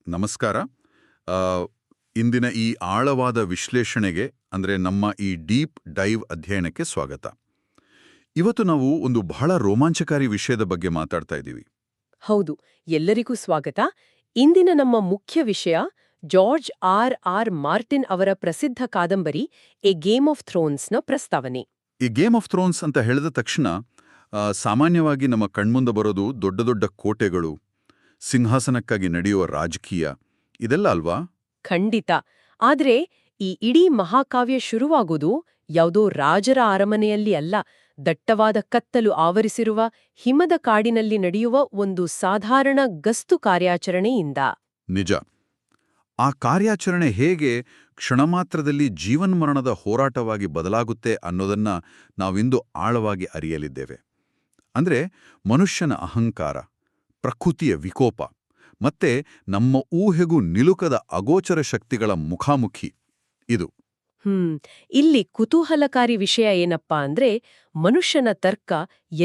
ನಮಸ್ಕಾರ. ಆ, ಇಂದಿನ ಈ ಆಳವಾದ ವಿಶ್ಲೇಷಣೆಗೆ ಅಂದರೆ ನಮ್ಮ ಈ ಡೀಪ್ ಡೈವ್ ಅಧ್ಯಯನಕ್ಕೆ ಸ್ವಾಗತ. ಇವತ್ತು ನಾವು ಒಂದು ಬಹಳ ರೋಮಾಂಚಕಾರಿ ವಿಷಯದ ಬಗ್ಗೆ ಮಾತಾಡ್ತಾ ಇದ್ದೀವಿ. ಹೌದು, ಎಲ್ಲರಿಗೂ ಸ್ವಾಗತ. ಇಂದಿನ ನಮ್ಮ ಮುಖ್ಯ ವಿಷಯ ಜಾರ್ಜ್ ಆರ್ ಮಾರ್ಟಿನ್ ಅವರ ಪ್ರಸಿದ್ಧ ಕಾದಂಬರಿ ಎ ಗೇಮ್ ಆಫ್ ಥ್ರೋನ್ಸ್ನ ಪ್ರಸ್ತಾವನೆ. ಈ ಗೇಮ್ ಆಫ್ ಥ್ರೋನ್ಸ್ ಅಂತ ಹೇಳಿದ ತಕ್ಷಣ ಸಾಮಾನ್ಯವಾಗಿ ನಮ್ಮ ಕಣ್ಮುಂದೆ ಬರೋದು ದೊಡ್ಡ ದೊಡ್ಡ ಕೋಟೆಗಳು, ಸಿಂಹಾಸನಕ್ಕಾಗಿ ನಡೆಯುವ ರಾಜಕೀಯ, ಇದೆಲ್ಲ ಅಲ್ವಾ? ಖಂಡಿತ. ಆದ್ರೆ ಈ ಇಡೀ ಮಹಾಕಾವ್ಯ ಶುರುವಾಗೋದು ಯಾವುದೋ ರಾಜರ ಅರಮನೆಯಲ್ಲಿ ಅಲ್ಲ, ದಟ್ಟವಾದ ಕತ್ತಲು ಆವರಿಸಿರುವ ಹಿಮದ ಕಾಡಿನಲ್ಲಿ ನಡೆಯುವ ಒಂದು ಸಾಧಾರಣ ಗಸ್ತು ಕಾರ್ಯಾಚರಣೆಯಿಂದ. ನಿಜ. ಆ ಕಾರ್ಯಾಚರಣೆ ಹೇಗೆ ಕ್ಷಣಮಾತ್ರದಲ್ಲಿ ಜೀವನ್ಮರಣದ ಹೋರಾಟವಾಗಿ ಬದಲಾಗುತ್ತೆ ಅನ್ನೋದನ್ನ ನಾವಿಂದು ಆಳವಾಗಿ ಅರಿಯಲಿದ್ದೇವೆ. ಅಂದ್ರೆ ಮನುಷ್ಯನ ಅಹಂಕಾರ, ಪ್ರಕೃತಿಯ ವಿಕೋಪ ಮತ್ತೆ ನಮ್ಮ ಊಹೆಗೂ ನಿಲುಕದ ಅಗೋಚರ ಶಕ್ತಿಗಳ ಮುಖಾಮುಖಿ ಇದು. ಇಲ್ಲಿ ಕುತೂಹಲಕಾರಿ ವಿಷಯ ಏನಪ್ಪಾ ಅಂದ್ರೆ, ಮನುಷ್ಯನ ತರ್ಕ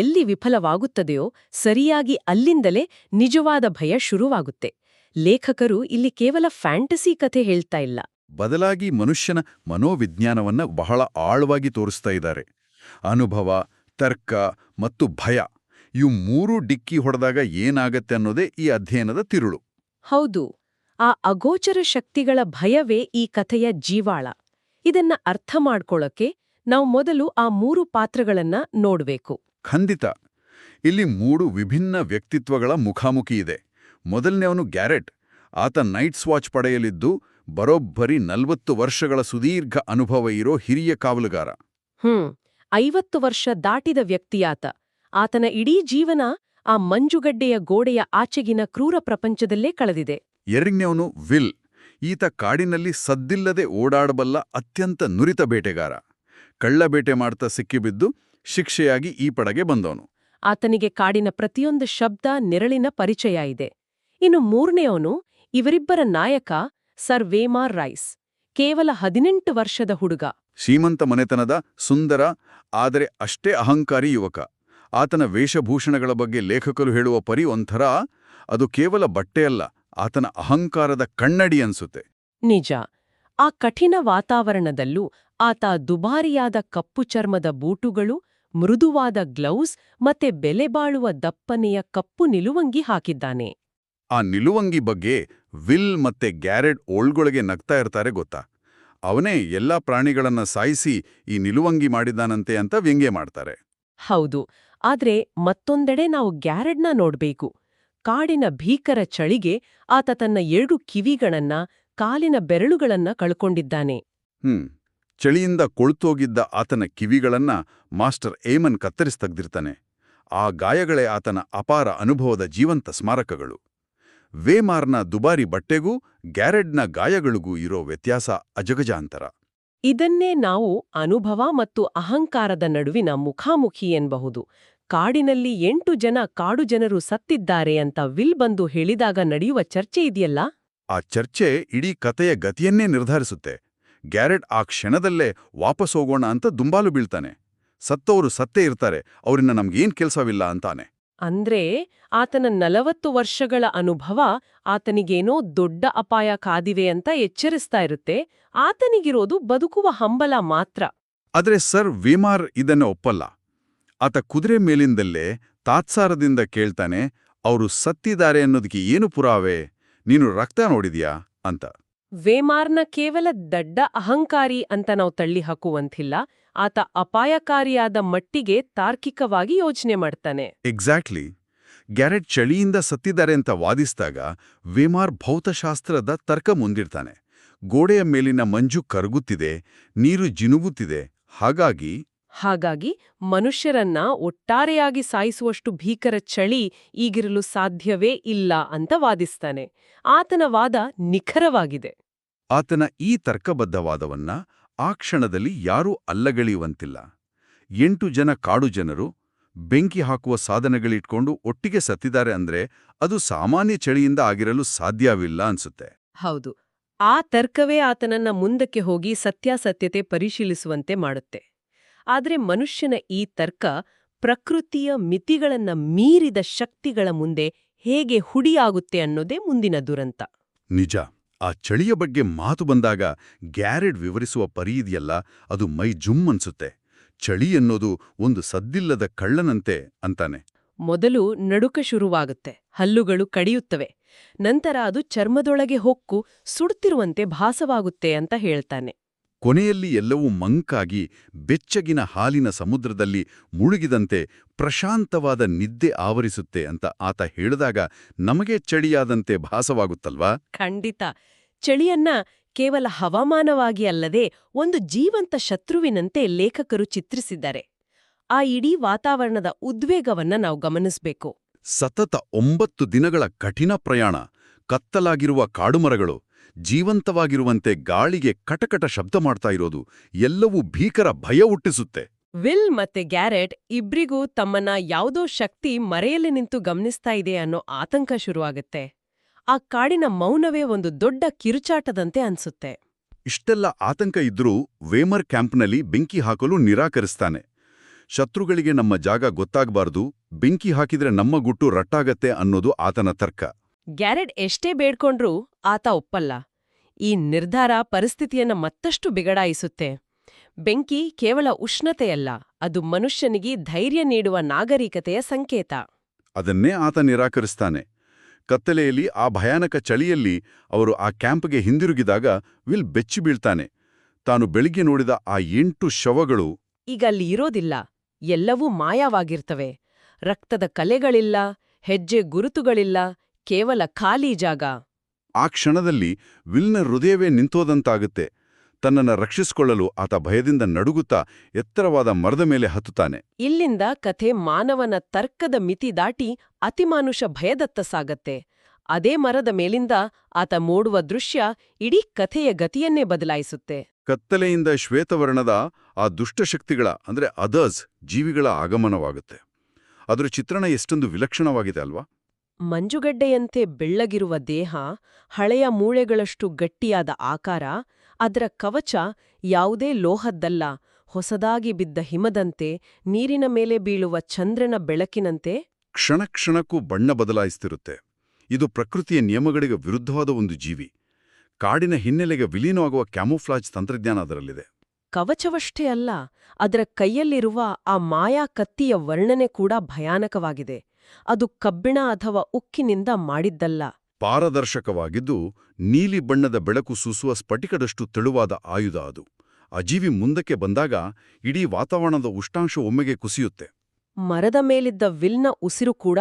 ಎಲ್ಲಿ ವಿಫಲವಾಗುತ್ತದೆಯೋ ಸರಿಯಾಗಿ ಅಲ್ಲಿಂದಲೇ ನಿಜವಾದ ಭಯ ಶುರುವಾಗುತ್ತೆ. ಲೇಖಕರು ಇಲ್ಲಿ ಕೇವಲ ಫ್ಯಾಂಟಸಿ ಕಥೆ ಹೇಳ್ತಾ ಇಲ್ಲ, ಬದಲಾಗಿ ಮನುಷ್ಯನ ಮನೋವಿಜ್ಞಾನವನ್ನ ಬಹಳ ಆಳವಾಗಿ ತೋರಿಸ್ತಾ ಇದ್ದಾರೆ. ಅನುಭವ, ತರ್ಕ ಮತ್ತು ಭಯ, ಇವು ಮೂರೂ ಡಿಕ್ಕಿ ಹೊಡೆದಾಗ ಏನಾಗತ್ತೆ ಅನ್ನೋದೇ ಈ ಅಧ್ಯಯನದ ತಿರುಳು. ಹೌದು, ಆ ಅಗೋಚರ ಶಕ್ತಿಗಳ ಭಯವೇ ಈ ಕಥೆಯ ಜೀವಾಳ. ಇದನ್ನ ಅರ್ಥ ಮಾಡ್ಕೊಳ್ಳೋಕೆ ನಾವು ಮೊದಲು ಆ ಮೂರು ಪಾತ್ರಗಳನ್ನ ನೋಡ್ಬೇಕು. ಖಂಡಿತ. ಇಲ್ಲಿ ಮೂರು ವಿಭಿನ್ನ ವ್ಯಕ್ತಿತ್ವಗಳ ಮುಖಾಮುಖಿ ಇದೆ. ಮೊದಲನೇವನು ಗ್ಯಾರೆಟ್. ಆತ ನೈಟ್ಸ್ ವಾಚ್ ಪಡೆಯಲಿದ್ದು ಬರೋಬ್ಬರಿ 40 ವರ್ಷಗಳ ಸುದೀರ್ಘ ಅನುಭವ ಇರೋ ಹಿರಿಯ ಕಾವಲುಗಾರ. 50 ವರ್ಷ ದಾಟಿದ ವ್ಯಕ್ತಿಯಾತ. ಆತನ ಇಡೀ ಜೀವನ ಆ ಮಂಜುಗಡ್ಡೆಯ ಗೋಡೆಯ ಆಚೆಗಿನ ಕ್ರೂರ ಪ್ರಪಂಚದಲ್ಲೇ ಕಳೆದಿದೆ. ಎರಡನೇವನು ವಿಲ್. ಈತ ಕಾಡಿನಲ್ಲಿ ಸದ್ದಿಲ್ಲದೆ ಓಡಾಡಬಲ್ಲ ಅತ್ಯಂತ ನುರಿತ ಬೇಟೆಗಾರ. ಕಳ್ಳಬೇಟೆ ಮಾಡ್ತಾ ಸಿಕ್ಕಿಬಿದ್ದು ಶಿಕ್ಷೆಯಾಗಿ ಈ ಪಡೆಗೆ ಬಂದವನು. ಆತನಿಗೆ ಕಾಡಿನ ಪ್ರತಿಯೊಂದು ಶಬ್ದ, ನೆರಳಿನ ಪರಿಚಯ ಇದೆ. ಇನ್ನು ಮೂರನೆಯವನು, ಇವರಿಬ್ಬರ ನಾಯಕ ಸರ್ ವೇಮಾರ್ ರೈಸ್. ಕೇವಲ 18 ವರ್ಷದ ಹುಡುಗ. ಶ್ರೀಮಂತ ಮನೆತನದ ಸುಂದರ ಆದರೆ ಅಷ್ಟೇ ಅಹಂಕಾರಿ ಯುವಕ. ಆತನ ವೇಷಭೂಷಣಗಳ ಬಗ್ಗೆ ಲೇಖಕರು ಹೇಳುವ ಪರಿ ಒಂಥರ ಅದು ಕೇವಲ ಬಟ್ಟೆಯಲ್ಲ, ಆತನ ಅಹಂಕಾರದ ಕಣ್ಣಡಿ ಅನ್ಸುತ್ತೆ. ನಿಜ. ಆ ಕಠಿಣ ವಾತಾವರಣದಲ್ಲೂ ಆತ ದುಬಾರಿಯಾದ ಕಪ್ಪು ಚರ್ಮದ ಬೂಟುಗಳು, ಮೃದುವಾದ ಗ್ಲೌಸ್ ಮತ್ತೆ ಬೆಲೆಬಾಳುವ ದಪ್ಪನೆಯ ಕಪ್ಪು ನಿಲುವಂಗಿ ಹಾಕಿದ್ದಾನೆ. ಆ ನಿಲುವಂಗಿ ಬಗ್ಗೆ ವಿಲ್ ಮತ್ತೆ ಗ್ಯಾರೆಡ್ ಓಳ್ಗೊಳಗೆ ನಗ್ತಾ ಇರ್ತಾರೆ ಗೊತ್ತಾ. ಅವನೇ ಎಲ್ಲಾ ಪ್ರಾಣಿಗಳನ್ನ ಸಾಯಿಸಿ ಈ ನಿಲುವಂಗಿ ಮಾಡಿದ್ದಾನಂತೆ ಅಂತ ವ್ಯಂಗ್ಯ ಮಾಡ್ತಾರೆ. ಹೌದು. ಆದ್ರೆ ಮತ್ತೊಂದೆಡೆ ನಾವು ಗ್ಯಾರೆಡ್ನ ನೋಡ್ಬೇಕು. ಕಾಡಿನ ಭೀಕರ ಚಳಿಗೆ ಆತ ತನ್ನ 2 ಕಿವಿಗಳನ್ನ, ಕಾಲಿನ ಬೆರಳುಗಳನ್ನ ಕಳ್ಕೊಂಡಿದ್ದಾನೆ. ಚಳಿಯಿಂದ ಕೊಳ್ತೋಗಿದ್ದ ಆತನ ಕಿವಿಗಳನ್ನ ಮಾಸ್ಟರ್ ಏಮನ್ ಕತ್ತರಿಸ್ತಗ್ದಿರ್ತಾನೆ. ಆ ಗಾಯಗಳೇ ಆತನ ಅಪಾರ ಅನುಭವದ ಜೀವಂತ ಸ್ಮಾರಕಗಳು. ವೇಮಾರ್ನ ದುಬಾರಿ ಬಟ್ಟೆಗೂ ಗ್ಯಾರೆಡ್ನ ಗಾಯಗಳಿಗೂ ಇರೋ ವ್ಯತ್ಯಾಸ ಅಜಗಜಾಂತರ. ಇದನ್ನೇ ನಾವು ಅನುಭವ ಮತ್ತು ಅಹಂಕಾರದ ನಡುವಿನ ಮುಖಾಮುಖಿ ಎನ್ನಬಹುದು. ಕಾಡಿನಲ್ಲಿ 8 ಜನ ಕಾಡು ಜನರು ಸತ್ತಿದ್ದಾರೆ ಅಂತ ವಿಲ್ ಬಂದು ಹೇಳಿದಾಗ ನಡೆಯುವ ಚರ್ಚೆ ಇದೆಯಲ್ಲ, ಆ ಚರ್ಚೆ ಇಡೀ ಕಥೆಯ ಗತಿಯನ್ನೇ ನಿರ್ಧರಿಸುತ್ತೆ. ಗ್ಯಾರೆಡ್ ಆ ಕ್ಷಣದಲ್ಲೇ ವಾಪಸ್ ಹೋಗೋಣ ಅಂತ ದುಂಬಾಲು ಬೀಳ್ತಾನೆ. ಸತ್ತವರು ಸತ್ತೇ ಇರ್ತಾರೆ, ಅವರಿಂದ ನಮ್ಗೇನ್ ಕೆಲ್ಸವಿಲ್ಲ ಅಂತಾನೆ. ಅಂದ್ರೆ ಆತನ 40 ವರ್ಷಗಳ ಅನುಭವ ಆತನಿಗೇನೋ ದೊಡ್ಡ ಅಪಾಯ ಕಾದಿವೆ ಅಂತ ಎಚ್ಚರಿಸ್ತಾ ಇರುತ್ತೆ. ಆತನಿಗಿರೋದು ಬದುಕುವ ಹಂಬಲ ಮಾತ್ರ. ಆದ್ರೆ ಸರ್ ವೇಮಾರ್ ಇದನ್ನ ಒಪ್ಪಲ್ಲ. ಆತ ಕುದುರೆ ಮೇಲಿಂದಲ್ಲೇ ತಾತ್ಸಾರದಿಂದ ಕೇಳ್ತಾನೆ, ಅವರು ಸತ್ತಿದ್ದಾರೆ ಅನ್ನೋದಕ್ಕೆ ಏನು ಪುರಾವೆ? ನೀನು ರಕ್ತ ನೋಡಿದ್ಯಾ ಅಂತ. ವೇಮಾರ್ನ ಕೇವಲ ದಡ್ಡ ಅಹಂಕಾರಿ ಅಂತ ನಾವು ತಳ್ಳಿ ಹಾಕುವಂತಿಲ್ಲ. ಆತ ಅಪಾಯಕಾರಿಯಾದ ಮಟ್ಟಿಗೆ ತಾರ್ಕಿಕವಾಗಿ ಯೋಚನೆ ಮಾಡ್ತಾನೆ. ಎಕ್ಸಾಕ್ಟ್ಲಿ. ಗ್ಯಾರೆಟ್ ಚಳಿಯಿಂದ ಸತ್ತಿದ್ದಾರೆ ಅಂತ ವಾದಿಸಿದಾಗ ವೇಮಾರ್ ಭೌತಶಾಸ್ತ್ರದ ತರ್ಕ ಮುಂದಿರ್ತಾನೆ. ಗೋಡೆಯ ಮೇಲಿನ ಮಂಜು ಕರಗುತ್ತಿದೆ, ನೀರು ಜಿನುಗುತ್ತಿದೆ, ಹಾಗಾಗಿ ಮನುಷ್ಯರನ್ನ ಒಟ್ಟಾರೆಯಾಗಿ ಸಾಯಿಸುವಷ್ಟು ಭೀಕರ ಚಳಿ ಈಗಿರಲು ಸಾಧ್ಯವೇ ಇಲ್ಲ ಅಂತ ವಾದಿಸ್ತಾನೆ. ಆತನ ವಾದ ನಿಖರವಾಗಿದೆ. ಆತನ ಈ ತರ್ಕಬದ್ಧವಾದವನ್ನ ಆ ಕ್ಷಣದಲ್ಲಿ ಯಾರೂ ಅಲ್ಲಗಳೆಯುವಂತಿಲ್ಲ. 8 ಜನ ಕಾಡು ಜನರು ಬೆಂಕಿ ಹಾಕುವ ಸಾಧನಗಳಿಟ್ಕೊಂಡು ಒಟ್ಟಿಗೆ ಸತ್ತಿದ್ದಾರೆ ಅಂದ್ರೆ ಅದು ಸಾಮಾನ್ಯ ಚಳಿಯಿಂದ ಆಗಿರಲು ಸಾಧ್ಯವಿಲ್ಲ ಅನ್ಸುತ್ತೆ. ಹೌದು. ಆ ತರ್ಕವೇ ಆತನನ್ನ ಮುಂದಕ್ಕೆ ಹೋಗಿ ಸತ್ಯಾಸತ್ಯತೆ ಪರಿಶೀಲಿಸುವಂತೆ ಮಾಡುತ್ತೆ. ಆದ್ರೆ ಮನುಷ್ಯನ ಈ ತರ್ಕ ಪ್ರಕೃತಿಯ ಮಿತಿಗಳನ್ನ ಮೀರಿದ ಶಕ್ತಿಗಳ ಮುಂದೆ ಹೇಗೆ ಹುಡಿಯಾಗುತ್ತೆ ಅನ್ನೋದೇ ಮುಂದಿನ ದುರಂತ. ನಿಜ. ಆ ಚಳಿಯ ಬಗ್ಗೆ ಮಾತು ಬಂದಾಗ ಗ್ಯಾರೆಡ್ ವಿವರಿಸುವ ಪರಿ ಇದೆಯಲ್ಲ, ಅದು ಮೈ ಜುಮ್ ಅನ್ಸುತ್ತೆ. ಚಳಿ ಎನ್ನೋದು ಒಂದು ಸದ್ದಿಲ್ಲದ ಕಳ್ಳನಂತೆ ಅಂತಾನೆ. ಮೊದಲು ನಡುಕ ಶುರುವಾಗುತ್ತೆ, ಹಲ್ಲುಗಳು ಕಡಿಯುತ್ತವೆ. ನಂತರ ಅದು ಚರ್ಮದೊಳಗೆ ಹೊಕ್ಕು ಸುಡ್ತಿರುವಂತೆ ಭಾಸವಾಗುತ್ತೆ ಅಂತ ಹೇಳ್ತಾನೆ. ಕೊನೆಯಲ್ಲಿ ಎಲ್ಲವೂ ಮಂಕಾಗಿ ಬೆಚ್ಚಗಿನ ಹಾಲಿನ ಸಮುದ್ರದಲ್ಲಿ ಮುಳುಗಿದಂತೆ ಪ್ರಶಾಂತವಾದ ನಿದ್ದೆ ಆವರಿಸುತ್ತೆ ಅಂತ ಆತ ಹೇಳಿದಾಗ ನಮಗೆ ಚಳಿಯಾದಂತೆ ಭಾಸವಾಗುತ್ತಲ್ವಾ? ಖಂಡಿತ. ಚಳಿಯನ್ನ ಕೇವಲ ಹವಾಮಾನವಾಗಿ ಅಲ್ಲದೆ ಒಂದು ಜೀವಂತ ಶತ್ರುವಿನಂತೆ ಲೇಖಕರು ಚಿತ್ರಿಸಿದ್ದಾರೆ. ಆ ಇಡೀ ವಾತಾವರಣದ ಉದ್ವೇಗವನ್ನ ನಾವು ಗಮನಿಸಬೇಕು. ಸತತ 9 ದಿನಗಳ ಕಠಿಣ ಪ್ರಯಾಣ, ಕತ್ತಲಾಗಿರುವ ಕಾಡುಮರಗಳು, ಜೀವಂತವಾಗಿರುವಂತೆ ಗಾಳಿಗೆ ಕಟಕಟ ಶಬ್ದ ಮಾಡ್ತಾ ಇರೋದು ಎಲ್ಲವೂ ಭೀಕರ ಭಯ ಹುಟ್ಟಿಸುತ್ತೆ. ವಿಲ್ ಮತ್ತೆ ಗ್ಯಾರೆಟ್ ಇಬ್ರಿಗೂ ತಮ್ಮನ್ನ ಯಾವುದೋ ಶಕ್ತಿ ಮರೆಯಲ್ಲಿ ನಿಂತು ಗಮನಿಸ್ತಾ ಇದೆ ಅನ್ನೋ ಆತಂಕ ಶುರುವಾಗುತ್ತೆ. ಆ ಕಾಡಿನ ಮೌನವೇ ಒಂದು ದೊಡ್ಡ ಕಿರುಚಾಟದಂತೆ ಅನ್ಸುತ್ತೆ. ಇಷ್ಟೆಲ್ಲ ಆತಂಕ ಇದ್ರೂ ವೇಮರ್ ಕ್ಯಾಂಪ್ನಲ್ಲಿ ಬೆಂಕಿ ಹಾಕಲು ನಿರಾಕರಿಸ್ತಾನೆ. ಶತ್ರುಗಳಿಗೆ ನಮ್ಮ ಜಾಗ ಗೊತ್ತಾಗಬಾರ್ದು, ಬೆಂಕಿ ಹಾಕಿದ್ರೆ ನಮ್ಮ ಗುಟ್ಟು ರಟ್ಟಾಗತ್ತೆ ಅನ್ನೋದು ಆತನ ತರ್ಕ. ಗ್ಯಾರೆಟ್ ಎಷ್ಟೇ ಬೇಡ್ಕೊಂಡ್ರೂ ಆತ ಒಪ್ಪಲ್ಲ. ಈ ನಿರ್ಧಾರ ಪರಿಸ್ಥಿತಿಯನ್ನ ಮತ್ತಷ್ಟು ಬಿಗಡಾಯಿಸುತ್ತೆ. ಬೆಂಕಿ ಕೇವಲ ಉಷ್ಣತೆಯಲ್ಲ, ಅದು ಮನುಷ್ಯನಿಗೆ ಧೈರ್ಯ ನೀಡುವ ನಾಗರಿಕತೆಯ ಸಂಕೇತ. ಅದನ್ನೇ ಆತ ನಿರಾಕರಿಸ್ತಾನೆ. ಕತ್ತಲೆಯಲ್ಲಿ ಆ ಭಯಾನಕ ಚಳಿಯಲ್ಲಿ ಅವರು ಆ ಕ್ಯಾಂಪ್ಗೆ ಹಿಂದಿರುಗಿದಾಗ ವಿಲ್ ಬೆಚ್ಚಿ ಬೀಳ್ತಾನೆ. ತಾನು ಬೆಳಿಗ್ಗೆ ನೋಡಿದ ಆ 8 ಶವಗಳು ಈಗ ಅಲ್ಲಿ ಇರೋದಿಲ್ಲ. ಎಲ್ಲವೂ ಮಾಯವಾಗಿರ್ತವೆ. ರಕ್ತದ ಕಲೆಗಳಿಲ್ಲ, ಹೆಜ್ಜೆ ಗುರುತುಗಳಿಲ್ಲ, ಕೇವಲ ಖಾಲಿ ಜಾಗ. ಆ ಕ್ಷಣದಲ್ಲಿ ವಿಲ್ನ ಹೃದಯವೇ ನಿಂತೋದಂತಾಗುತ್ತೆ. ತನ್ನನ್ನು ರಕ್ಷಿಸಿಕೊಳ್ಳಲು ಆತ ಭಯದಿಂದ ನಡುಗುತ್ತಾ ಎತ್ತರವಾದ ಮರದ ಮೇಲೆ ಹತ್ತುತ್ತಾನೆ. ಇಲ್ಲಿಂದ ಕಥೆ ಮಾನವನ ತರ್ಕದ ಮಿತಿ ದಾಟಿ ಅತಿಮಾನುಷ ಭಯದತ್ತ ಸಾಗತ್ತೆ. ಅದೇ ಮರದ ಮೇಲಿಂದ ಆತ ಮೂಡುವ ದೃಶ್ಯ ಇಡೀ ಕಥೆಯ ಗತಿಯನ್ನೇ ಬದಲಾಯಿಸುತ್ತೆ. ಕತ್ತಲೆಯಿಂದ ಶ್ವೇತವರ್ಣದ ಆ ದುಷ್ಟಶಕ್ತಿಗಳ ಅಂದ್ರೆ ಅದರ್ಸ್ ಜೀವಿಗಳ ಆಗಮನವಾಗುತ್ತೆ. ಅದರ ಚಿತ್ರಣ ಎಷ್ಟೊಂದು ವಿಲಕ್ಷಣವಾಗಿದೆ ಅಲ್ವಾ? ಮಂಜುಗಡ್ಡೆಯಂತೆ ಬೆಳ್ಳಗಿರುವ ದೇಹ, ಹಳೆಯ ಮೂಳೆಗಳಷ್ಟು ಗಟ್ಟಿಯಾದ ಆಕಾರ, ಅದರ ಕವಚ ಯಾವುದೇ ಲೋಹದ್ದಲ್ಲ, ಹೊಸದಾಗಿ ಬಿದ್ದ ಹಿಮದಂತೆ, ನೀರಿನ ಮೇಲೆ ಬೀಳುವ ಚಂದ್ರನ ಬೆಳಕಿನಂತೆ. ಕ್ಷಣ ಕ್ಷಣಕ್ಕೂ ಬಣ್ಣ ಬದಲಾಯಿಸ್ತಿರುತ್ತೆ. ಇದು ಪ್ರಕೃತಿಯ ನಿಯಮಗಳಿಗೆ ವಿರುದ್ಧವಾದ ಒಂದು ಜೀವಿ. ಕಾಡಿನ ಹಿನ್ನೆಲೆಗೆ ವಿಲೀನವಾಗುವ ಕ್ಯಾಮೋಫ್ಲಾಜ್ ತಂತ್ರಜ್ಞಾನ ಅದರಲ್ಲಿದೆ. ಕವಚವಷ್ಟೇ ಅಲ್ಲ, ಅದರ ಕೈಯಲ್ಲಿರುವ ಆ ಮಾಯಾ ಕತ್ತಿಯ ವರ್ಣನೆ ಕೂಡ ಭಯಾನಕವಾಗಿದೆ. ಅದು ಕಬ್ಬಿಣ ಅಥವಾ ಉಕ್ಕಿನಿಂದ ಮಾಡಿದ್ದಲ್ಲ. ಪಾರದರ್ಶಕವಾಗಿದ್ದು ನೀಲಿ ಬಣ್ಣದ ಬೆಳಕು ಸೂಸುವ ಸ್ಫಟಿಕದಷ್ಟು ತೆಳುವಾದ ಆಯುಧ ಅದು. ಆ ಜೀವಿ ಮುಂದಕ್ಕೆ ಬಂದಾಗ ಇಡೀ ವಾತಾವರಣದ ಉಷ್ಣಾಂಶ ಒಮ್ಮೆಗೆ ಕುಸಿಯುತ್ತೆ. ಮರದ ಮೇಲಿದ್ದ ವಿಲ್ನ ಉಸಿರು ಕೂಡ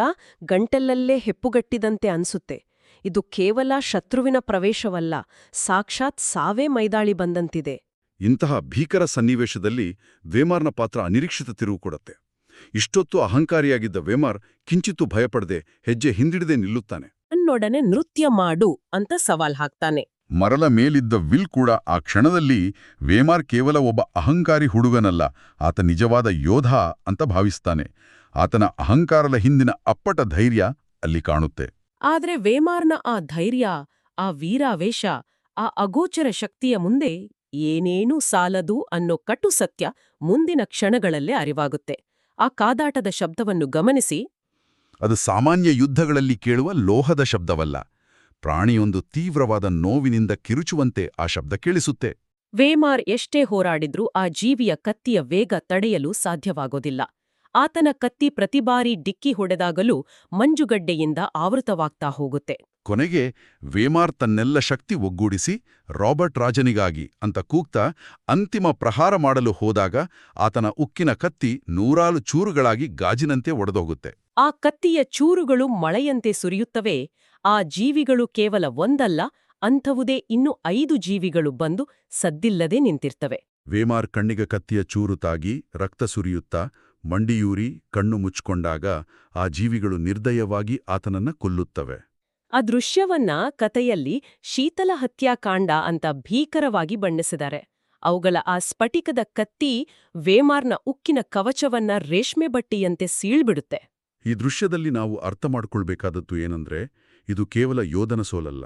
ಗಂಟೆಲ್ಲಲ್ಲೇ ಹೆಪ್ಪುಗಟ್ಟಿದಂತೆ ಅನ್ಸುತ್ತೆ. ಇದು ಕೇವಲ ಶತ್ರುವಿನ ಪ್ರವೇಶವಲ್ಲ, ಸಾಕ್ಷಾತ್ ಸಾವೇ ಮೈದಾಳಿ ಬಂದಂತಿದೆ. ಇಂತಹ ಭೀಕರ ಸನ್ನಿವೇಶದಲ್ಲಿ ವೇಮಾರ್ನ ಪಾತ್ರ ಅನಿರೀಕ್ಷಿತ ತಿರುವು ಕೊಡುತ್ತೆ. ಇಷ್ಟೊತ್ತು ಅಹಂಕಾರಿಯಾಗಿದ್ದ ವೇಮಾರ್ ಕಿಂಚಿತ್ತೂ ಭಯಪಡದೆ ಹೆಜ್ಜೆ ಹಿಂದಿಡದೆ ನಿಲ್ಲುತ್ತಾನೆ. ನನ್ನೊಡನೆ ನೃತ್ಯ ಮಾಡು ಅಂತ ಸವಾಲ್ ಹಾಕ್ತಾನೆ. ಮರದ ಮೇಲಿದ್ದ ವಿಲ್ ಕೂಡ ಆ ಕ್ಷಣದಲ್ಲಿ ವೇಮಾರ್ ಕೇವಲ ಒಬ್ಬ ಅಹಂಕಾರಿ ಹುಡುಗನಲ್ಲ, ಆತ ನಿಜವಾದ ಯೋಧ ಅಂತ ಭಾವಿಸ್ತಾನೆ. ಆತನ ಅಹಂಕಾರದ ಹಿಂದಿನ ಅಪ್ಪಟ ಧೈರ್ಯ ಅಲ್ಲಿ ಕಾಣುತ್ತೆ. ಆದ್ರೆ ವೇಮಾರ್ನ ಆ ಧೈರ್ಯ, ಆ ವೀರಾವೇಶ, ಆ ಅಗೋಚರ ಶಕ್ತಿಯ ಮುಂದೆ ಏನೇನೂ ಸಾಲದು ಅನ್ನೋ ಕಟು ಸತ್ಯ ಮುಂದಿನ ಕ್ಷಣಗಳಲ್ಲೇ ಅರಿವಾಗುತ್ತೆ. ಆ ಕಾದಾಟದ ಶಬ್ದವನ್ನು ಗಮನಿಸಿ. ಅದು ಸಾಮಾನ್ಯ ಯುದ್ಧಗಳಲ್ಲಿ ಕೇಳುವ ಲೋಹದ ಶಬ್ದವಲ್ಲ. ಪ್ರಾಣಿಯೊಂದು ತೀವ್ರವಾದ ನೋವಿನಿಂದ ಕಿರುಚುವಂತೆ ಆ ಶಬ್ದ ಕೇಳಿಸುತ್ತೆ. ವೇಮಾರ್ ಎಷ್ಟೇ ಹೋರಾಡಿದ್ರೂ ಆ ಜೀವಿಯ ಕತ್ತಿಯ ವೇಗ ತಡೆಯಲು ಸಾಧ್ಯವಾಗೋದಿಲ್ಲ. ಆತನ ಕತ್ತಿ ಪ್ರತಿಬಾರಿ ಡಿಕ್ಕಿ ಹೊಡೆದಾಗಲೂ ಮಂಜುಗಡ್ಡೆಯಿಂದ ಆವೃತವಾಗ್ತಾ ಹೋಗುತ್ತೆ. ಕೊನೆಗೆ ವೇಮಾರ್ ತನ್ನೆಲ್ಲ ಶಕ್ತಿ ಒಗ್ಗೂಡಿಸಿ ರಾಬರ್ಟ್ ರಾಜನಿಗಾಗಿ ಅಂತ ಕೂಗ್ತಾ ಅಂತಿಮ ಪ್ರಹಾರ ಮಾಡಲು ಹೋದಾಗ ಆತನ ಉಕ್ಕಿನ ಕತ್ತಿ ನೂರಾರು ಚೂರುಗಳಾಗಿ ಗಾಜಿನಂತೆ ಒಡೆದೋಗುತ್ತೆ. ಆ ಕತ್ತಿಯ ಚೂರುಗಳು ಮಳೆಯಂತೆ ಸುರಿಯುತ್ತವೆ. ಆ ಜೀವಿಗಳು ಕೇವಲ ಒಂದಲ್ಲ, ಅಂಥವುದೇ ಇನ್ನೂ 5 ಜೀವಿಗಳು ಬಂದು ಸದ್ದಿಲ್ಲದೆ ನಿಂತಿರ್ತವೆ. ವೇಮಾರ್ ಕಣ್ಣಿಗೆ ಕತ್ತಿಯ ಚೂರು ತಾಗಿ ರಕ್ತ ಸುರಿಯುತ್ತಾ ಮಂಡಿಯೂರಿ ಕಣ್ಣು ಮುಚ್ಕೊಂಡಾಗ ಆ ಜೀವಿಗಳು ನಿರ್ದಯವಾಗಿ ಆತನನ್ನ ಕೊಲ್ಲುತ್ತವೆ. ಆ ದೃಶ್ಯವನ್ನ ಕಥೆಯಲ್ಲಿ ಶೀತಲ ಹತ್ಯಾಕಾಂಡ ಅಂತ ಭೀಕರವಾಗಿ ಬಣ್ಣಿಸಿದ್ದಾರೆ. ಅವುಗಳ ಆ ಸ್ಫಟಿಕದ ಕತ್ತಿ ವೇಮಾರ್ನ ಉಕ್ಕಿನ ಕವಚವನ್ನ ರೇಷ್ಮೆ ಬಟ್ಟಿಯಂತೆ ಸೀಳ್ಬಿಡುತ್ತೆ. ಈ ದೃಶ್ಯದಲ್ಲಿ ನಾವು ಅರ್ಥ ಮಾಡ್ಕೊಳ್ಬೇಕಾದದ್ದು ಏನಂದ್ರೆ, ಇದು ಕೇವಲ ಯೋಧನ ಸೋಲಲ್ಲ.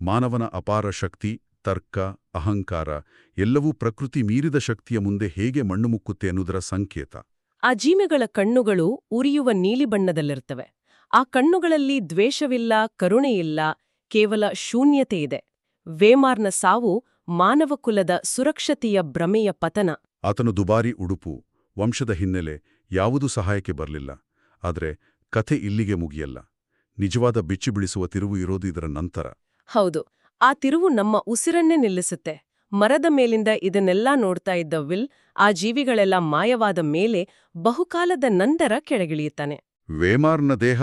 ಮಾನವನ ಅಪಾರ ಶಕ್ತಿ, ತರ್ಕ, ಅಹಂಕಾರ ಎಲ್ಲವೂ ಪ್ರಕೃತಿ ಮೀರಿದ ಶಕ್ತಿಯ ಮುಂದೆ ಹೇಗೆ ಮಣ್ಣು ಮುಕ್ಕುತ್ತೆ ಅನ್ನೋದರ ಸಂಕೇತ. ಆ ಜೀವಿಗಳ ಕಣ್ಣುಗಳು ಉರಿಯುವ ನೀಲಿ ಬಣ್ಣದಲ್ಲಿರ್ತವೆ. ಆ ಕಣ್ಣುಗಳಲ್ಲಿ ದ್ವೇಷವಿಲ್ಲ, ಕರುಣೆಯಿಲ್ಲ, ಕೇವಲ ಶೂನ್ಯತೆ ಇದೆ. ವೇಮಾರ್ನ ಸಾವು ಮಾನವಕುಲದ ಸುರಕ್ಷತೆಯ ಭ್ರಮೆಯ ಪತನ. ಆತನು ದುಬಾರಿ ಉಡುಪು, ವಂಶದ ಹಿನ್ನೆಲೆ ಯಾವುದೂ ಸಹಾಯಕ್ಕೆ ಬರಲಿಲ್ಲ. ಆದರೆ ಕಥೆ ಇಲ್ಲಿಗೆ ಮುಗಿಯಲ್ಲ. ನಿಜವಾದ ಬಿಚ್ಚಿಬಿಳಿಸುವ ತಿರುವು ಇರೋದು ಇದರ ನಂತರ. ಹೌದು, ಆ ತಿರುವು ನಮ್ಮ ಉಸಿರನ್ನೇ ನಿಲ್ಲಿಸುತ್ತೆ. ಮರದ ಮೇಲಿಂದ ಇದನ್ನೆಲ್ಲ ನೋಡ್ತಾ ಇದ್ದ ವಿಲ್ ಆ ಜೀವಿಗಳೆಲ್ಲ ಮಾಯವಾದ ಮೇಲೆ ಬಹುಕಾಲದ ನಂತರ ಕೆಳಗಿಳಿಯುತ್ತಾನೆ. ವೇಮಾರ್ನ ದೇಹ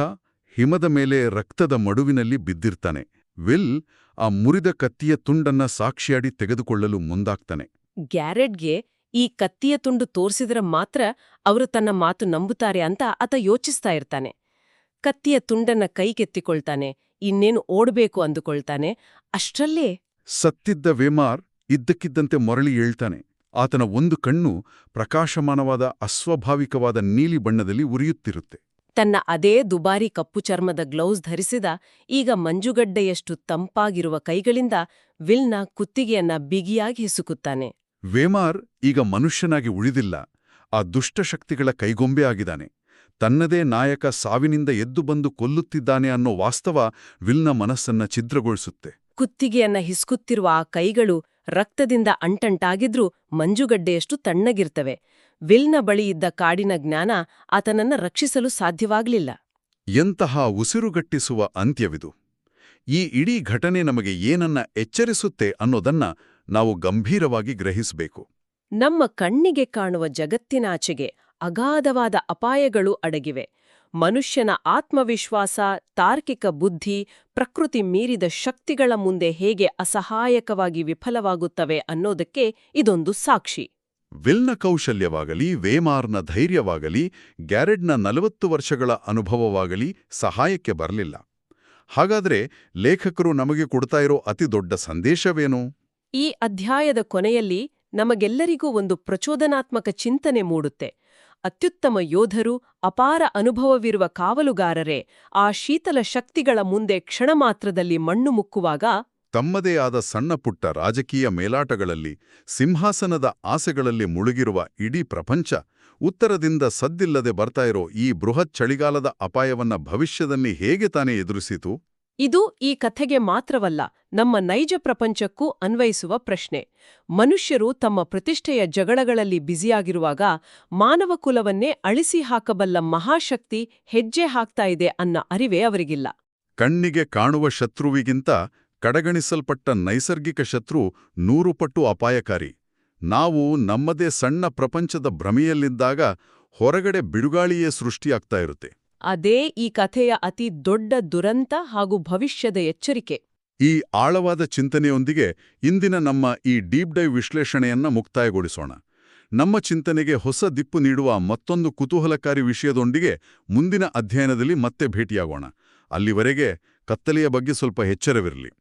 ಹಿಮದ ಮೇಲೆ ರಕ್ತದ ಮಡುವಿನಲ್ಲಿ ಬಿದ್ದಿರ್ತಾನೆ. ವಿಲ್ ಆ ಮುರಿದ ಕತ್ತಿಯ ತುಂಡನ್ನ ಸಾಕ್ಷಿಯಾಡಿ ತೆಗೆದುಕೊಳ್ಳಲು ಮುಂದಾಗ್ತಾನೆ. ಗ್ಯಾರೆಟ್ಗೆ ಈ ಕತ್ತಿಯ ತುಂಡು ತೋರ್ಸಿದ್ರೆ ಮಾತ್ರ ಅವರು ತನ್ನ ಮಾತು ನಂಬುತ್ತಾರೆ ಅಂತ ಆತ ಯೋಚಿಸ್ತಾ ಇರ್ತಾನೆ. ಕತ್ತಿಯ ತುಂಡನ್ನ ಕೈಗೆತ್ತಿಕೊಳ್ತಾನೆ, ಇನ್ನೇನು ಓಡ್ಬೇಕು ಅಂದುಕೊಳ್ತಾನೆ. ಅಷ್ಟ್ರಲ್ಲೇ ಸತ್ತಿದ್ದ ವೇಮಾರ್ ಇದ್ದಕ್ಕಿದ್ದಂತೆ ಮೊರಳಿ ಏಳ್ತಾನೆ. ಆತನ ಒಂದು ಕಣ್ಣು ಪ್ರಕಾಶಮಾನವಾದ ಅಸ್ವಾಭಾವಿಕವಾದ ನೀಲಿ ಬಣ್ಣದಲ್ಲಿ ಉರಿಯುತ್ತಿರುತ್ತೆ. ತನ್ನ ಅದೇ ದುಬಾರಿ ಕಪ್ಪು ಚರ್ಮದ ಗ್ಲೌಸ್ ಧರಿಸಿದ, ಈಗ ಮಂಜುಗಡ್ಡೆಯಷ್ಟು ತಂಪಾಗಿರುವ ಕೈಗಳಿಂದ ವಿಲ್ನ ಕುತ್ತಿಗೆಯನ್ನ ಬಿಗಿಯಾಗಿ ಹಿಸುಕುತ್ತಾನೆ. ವೇಮಾರ್ ಈಗ ಮನುಷ್ಯನಾಗಿ ಉಳಿದಿಲ್ಲ, ಆ ದುಷ್ಟಶಕ್ತಿಗಳ ಕೈಗೊಂಬೆ ಆಗಿದ್ದಾನೆ. ತನ್ನದೇ ನಾಯಕ ಸಾವಿನಿಂದ ಎದ್ದು ಬಂದು ಕೊಲ್ಲುತ್ತಿದ್ದಾನೆ ಅನ್ನೋ ವಾಸ್ತವ ವಿಲ್ನ ಮನಸ್ಸನ್ನ ಛಿದ್ರಗೊಳಿಸುತ್ತೆ. ಕುತ್ತಿಗೆಯನ್ನ ಹಿಸ್ಕುತ್ತಿರುವ ಆ ಕೈಗಳು ರಕ್ತದಿಂದ ಅಂಟಂಟಾಗಿದ್ರೂ ಮಂಜುಗಡ್ಡೆಯಷ್ಟು ತಣ್ಣಗಿರ್ತವೆ. ವಿಲ್ನ ಬಳಿ ಇದ್ದ ಕಾಡಿನ ಜ್ಞಾನ ಆತನನ್ನ ರಕ್ಷಿಸಲು ಸಾಧ್ಯವಾಗಲಿಲ್ಲ. ಎಂತಹ ಉಸಿರುಗಟ್ಟಿಸುವ ಅಂತ್ಯವಿದು! ಈ ಇಡೀ ಘಟನೆ ನಮಗೆ ಏನನ್ನ ಎಚ್ಚರಿಸುತ್ತೆ ಅನ್ನೋದನ್ನ ನಾವು ಗಂಭೀರವಾಗಿ ಗ್ರಹಿಸಬೇಕು. ನಮ್ಮ ಕಣ್ಣಿಗೆ ಕಾಣುವ ಜಗತ್ತಿನಾಚೆಗೆ ಅಗಾಧವಾದ ಅಪಾಯಗಳು ಅಡಗಿವೆ. ಮನುಷ್ಯನ ಆತ್ಮವಿಶ್ವಾಸ, ತಾರ್ಕಿಕ ಬುದ್ಧಿ, ಪ್ರಕೃತಿ ಮೀರಿದ ಶಕ್ತಿಗಳ ಮುಂದೆ ಹೇಗೆ ಅಸಹಾಯಕವಾಗಿ ವಿಫಲವಾಗುತ್ತವೆ ಅನ್ನೋದಕ್ಕೆ ಇದೊಂದು ಸಾಕ್ಷಿ. ವಿಲ್ನ ಕೌಶಲ್ಯವಾಗಲಿ, ವೇಮಾರ್ನ ಧೈರ್ಯವಾಗಲಿ, ಗ್ಯಾರೆಡ್ನ 40 ವರ್ಷಗಳ ಅನುಭವವಾಗಲಿ ಸಹಾಯಕ್ಕೆ ಬರಲಿಲ್ಲ. ಹಾಗಾದ್ರೆ ಲೇಖಕರು ನಮಗೆ ಕೊಡ್ತಾ ಇರೋ ಅತಿ ದೊಡ್ಡ ಸಂದೇಶವೇನು? ಈ ಅಧ್ಯಾಯದ ಕೊನೆಯಲ್ಲಿ ನಮಗೆಲ್ಲರಿಗೂ ಒಂದು ಪ್ರಚೋದನಾತ್ಮಕ ಚಿಂತನೆ ಮೂಡುತ್ತೆ. ಅತ್ಯುತ್ತಮ ಯೋಧರು, ಅಪಾರ ಅನುಭವವಿರುವ ಕಾವಲುಗಾರರೇ ಆ ಶೀತಲ ಶಕ್ತಿಗಳ ಮುಂದೆ ಕ್ಷಣಮಾತ್ರದಲ್ಲಿ ಮಣ್ಣು ಮುಕ್ಕುವಾಗ ತಮ್ಮದೇ ಆದ ಸಣ್ಣಪುಟ್ಟ ರಾಜಕೀಯ ಮೇಲಾಟಗಳಲ್ಲಿ, ಸಿಂಹಾಸನದ ಆಸೆಗಳಲ್ಲಿ ಮುಳುಗಿರುವ ಇಡೀ ಪ್ರಪಂಚ ಉತ್ತರದಿಂದ ಸದ್ದಿಲ್ಲದೆ ಬರ್ತಾ ಇರೋ ಈ ಬೃಹತ್ ಚಳಿಗಾಲದ ಅಪಾಯವನ್ನ ಭವಿಷ್ಯದಲ್ಲಿ ಹೇಗೆ ತಾನೇ ಎದುರಿಸಿತು? ಇದು ಈ ಕಥೆಗೆ ಮಾತ್ರವಲ್ಲ, ನಮ್ಮ ನೈಜ ಪ್ರಪಂಚಕ್ಕೂ ಅನ್ವಯಿಸುವ ಪ್ರಶ್ನೆ. ಮನುಷ್ಯರು ತಮ್ಮ ಪ್ರತಿಷ್ಠೆಯ ಜಗಳಗಳಲ್ಲಿ ಬ್ಯುಸಿಯಾಗಿರುವಾಗ ಮಾನವ ಕುಲವನ್ನೇ ಅಳಿಸಿ ಹಾಕಬಲ್ಲ ಮಹಾಶಕ್ತಿ ಹೆಜ್ಜೆ ಹಾಕ್ತಾ ಇದೆ ಅನ್ನೋ ಅರಿವೇ ಅವರಿಗಿಲ್ಲ. ಕಣ್ಣಿಗೆ ಕಾಣುವ ಶತ್ರುವಿಗಿಂತ ಕಡೆಗಣಿಸಲ್ಪಟ್ಟ ನೈಸರ್ಗಿಕ ಶತ್ರು 100 ಪಟ್ಟು ಅಪಾಯಕಾರಿ. ನಾವು ನಮ್ಮದೇ ಸಣ್ಣ ಪ್ರಪಂಚದ ಭ್ರಮೆಯಲ್ಲಿದ್ದಾಗ ಹೊರಗಡೆ ಬಿಡುಗಾಳಿಯೇ ಸೃಷ್ಟಿಯಾಗ್ತಾ ಇರುತ್ತೆ. ಅದೇ ಈ ಕಥೆಯ ಅತಿ ದೊಡ್ಡ ದುರಂತ ಹಾಗೂ ಭವಿಷ್ಯದ ಎಚ್ಚರಿಕೆ. ಈ ಆಳವಾದ ಚಿಂತನೆಯೊಂದಿಗೆ ಇಂದಿನ ನಮ್ಮ ಈ ಡೀಪ್ ಡೈವ್ ವಿಶ್ಲೇಷಣೆಯನ್ನ ಮುಕ್ತಾಯಗೊಳಿಸೋಣ. ನಮ್ಮ ಚಿಂತನೆಗೆ ಹೊಸ ದಿಕ್ಕು ನೀಡುವ ಮತ್ತೊಂದು ಕುತೂಹಲಕಾರಿ ವಿಷಯದೊಂದಿಗೆ ಮುಂದಿನ ಅಧ್ಯಯನದಲ್ಲಿ ಮತ್ತೆ ಭೇಟಿಯಾಗೋಣ. ಅಲ್ಲಿವರೆಗೆ ಕತ್ತಲೆಯ ಬಗ್ಗೆ ಸ್ವಲ್ಪ ಎಚ್ಚರವಿರಲಿ.